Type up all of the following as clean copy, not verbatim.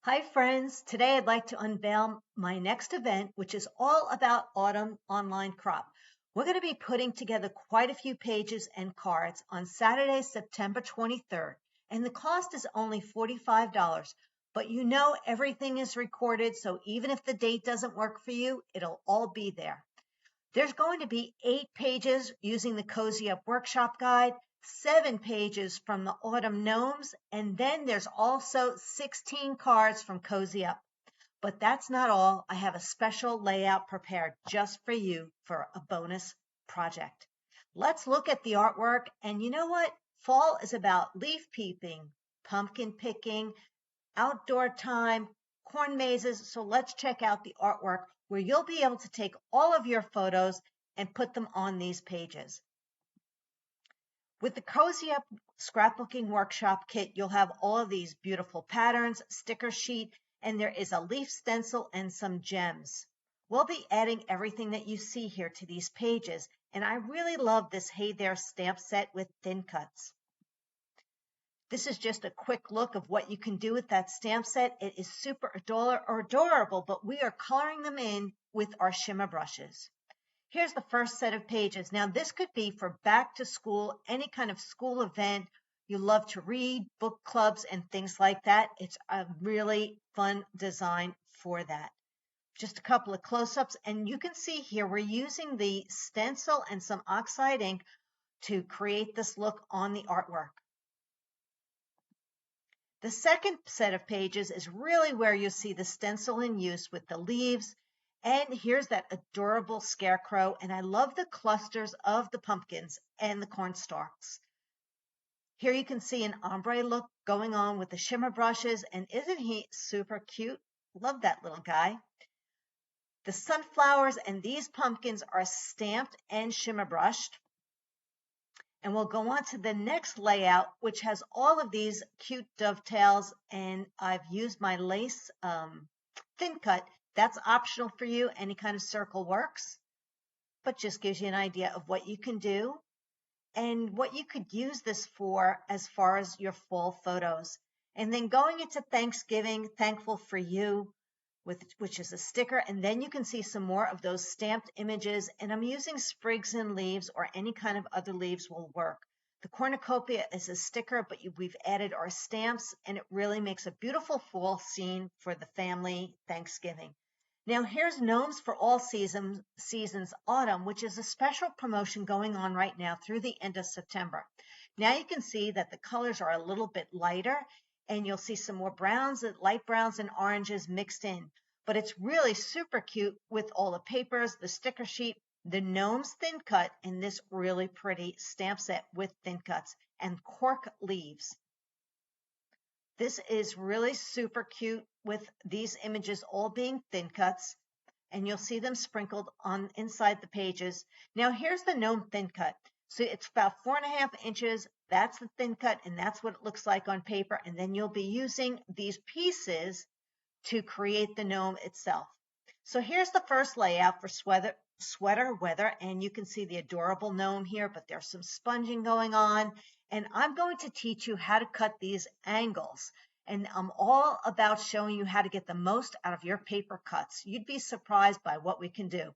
Hi friends, today I'd like to unveil my next event, which is all about autumn online crop. We're going to be putting together quite a few pages and cards on Saturday, September 23rd, and the cost is only $45. But you know everything is recorded, so even if the date doesn't work for you, it'll all be there. There's going to be 8 pages using the Cozy Up Workshop Guide, 7 pages from the Autumn Gnomes, and then there's also 16 cards from Cozy Up. But that's not all. I have a special layout prepared just for you for a bonus project. Let's look at the artwork. And you know what? Fall is about leaf peeping, pumpkin picking, outdoor time, corn mazes. So let's check out the artwork where you'll be able to take all of your photos and put them on these pages. With the Cozy Up Scrapbooking Workshop Kit, you'll have all of these beautiful patterns, sticker sheet, and there is a leaf stencil and some gems. We'll be adding everything that you see here to these pages, and I really love this Hey There stamp set with thin cuts. This is just a quick look of what you can do with that stamp set. It is super adorable, but we are coloring them in with our shimmer brushes. Here's the first set of pages. Now, this could be for back to school, any kind of school event. You love to read, book clubs, and things like that. It's a really fun design for that. Just a couple of close-ups, and you can see here we're using the stencil and some oxide ink to create this look on the artwork. The second set of pages is really where you see the stencil in use with the leaves. And here's that adorable scarecrow. And I love the clusters of the pumpkins and the corn stalks. Here you can see an ombre look going on with the shimmer brushes. And isn't he super cute? Love that little guy. The sunflowers and these pumpkins are stamped and shimmer brushed. And we'll go on to the next layout, which has all of these cute dovetails. And I've used my lace thin cut. That's optional for you. Any kind of circle works, but just gives you an idea of what you can do and what you could use this for as far as your fall photos. And then going into Thanksgiving, thankful for you, which is a sticker. And then you can see some more of those stamped images. And I'm using sprigs and leaves or any kind of other leaves will work. The cornucopia is a sticker, but we've added our stamps, and it really makes a beautiful fall scene for the family Thanksgiving. Now here's Gnomes for All Seasons Autumn, which is a special promotion going on right now through the end of September. Now you can see that the colors are a little bit lighter, and you'll see some more browns, light browns and oranges mixed in. But it's really super cute with all the papers, the sticker sheet, the Gnomes thin cut, and this really pretty stamp set with thin cuts and cork leaves. This is really super cute with these images all being thin cuts, and you'll see them sprinkled on inside the pages. Now here's the gnome thin cut. So it's about 4.5 inches. That's the thin cut, and that's what it looks like on paper. And then you'll be using these pieces to create the gnome itself. So here's the first layout for sweater weather, and you can see the adorable gnome here, but there's some sponging going on. And I'm going to teach you how to cut these angles. And I'm all about showing you how to get the most out of your paper cuts. You'd be surprised by what we can do.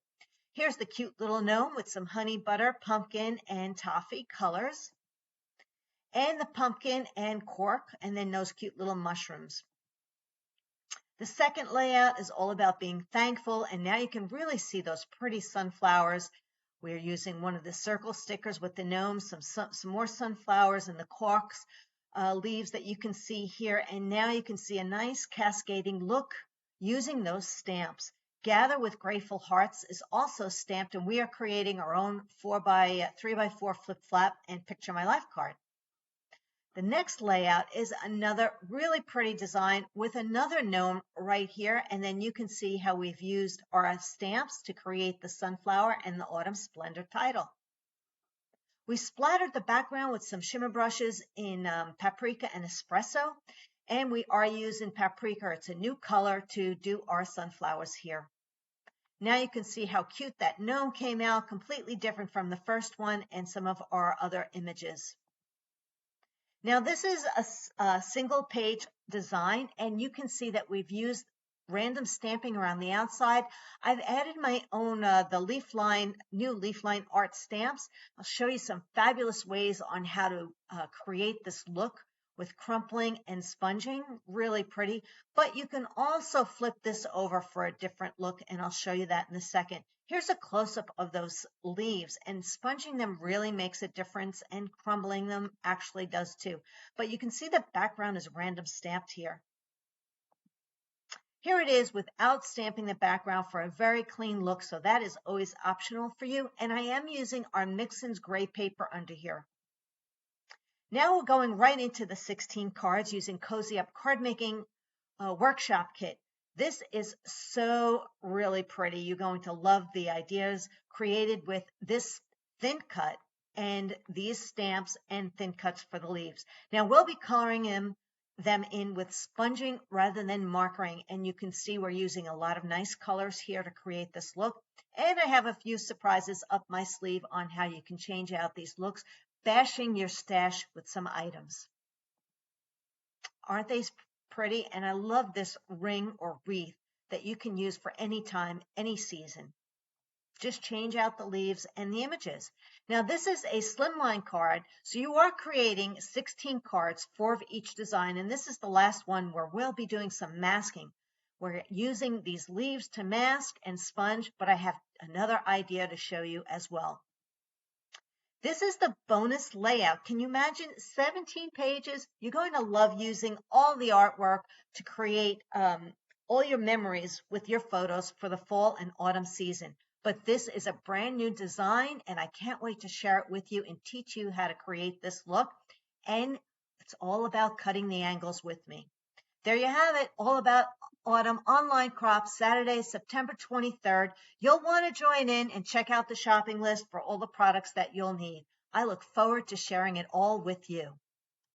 Here's the cute little gnome with some honey butter, pumpkin, and toffee colors. And the pumpkin and cork, and then those cute little mushrooms. The second layout is all about being thankful, and now you can really see those pretty sunflowers. We're using one of the circle stickers with the gnomes, some more sunflowers and the corks leaves that you can see here, and now you can see a nice cascading look using those stamps. Gather with Grateful Hearts is also stamped, and we are creating our own 3x4 flip flap and Picture My Life card. The next layout is another really pretty design with another gnome right here, and then you can see how we've used our stamps to create the sunflower and the autumn splendor title. We splattered the background with some shimmer brushes in paprika and espresso, and we are using paprika. It's a new color to do our sunflowers here. Now you can see how cute that gnome came out, completely different from the first one and some of our other images. Now this is a single page design, and you can see that we've used random stamping around the outside. I've added my own new leaf line art stamps. I'll show you some fabulous ways on how to create this look with crumpling and sponging. Really pretty, but you can also flip this over for a different look, and I'll show you that in a second. Here's a close-up of those leaves, and sponging them really makes a difference, and crumbling them actually does too. But you can see the background is random stamped here. Here it is without stamping the background for a very clean look, so that is always optional for you. And I am using our Mixins gray paper under here. Now we're going right into the 16 cards using Cozy Up Cardmaking workshop kit. This is so really pretty. You're going to love the ideas created with this thin cut and these stamps and thin cuts for the leaves. Now we'll be coloring them in with sponging rather than markering, and you can see we're using a lot of nice colors here to create this look. And I have a few surprises up my sleeve on how you can change out these looks, bashing your stash with some items. Aren't they pretty? And I love this ring or wreath that you can use for any time, any season. Just change out the leaves and the images. Now this is a slimline card, so you are creating 16 cards, 4 of each design, and this is the last one where we'll be doing some masking. We're using these leaves to mask and sponge, but I have another idea to show you as well. This is the bonus layout. Can you imagine 17 pages? You're going to love using all the artwork to create all your memories with your photos for the fall and autumn season. But this is a brand new design, and I can't wait to share it with you and teach you how to create this look. And it's all about cutting the angles with me. There you have it, all about autumn online crops, Saturday, September 23rd. You'll want to join in and check out the shopping list for all the products that you'll need. I look forward to sharing it all with you.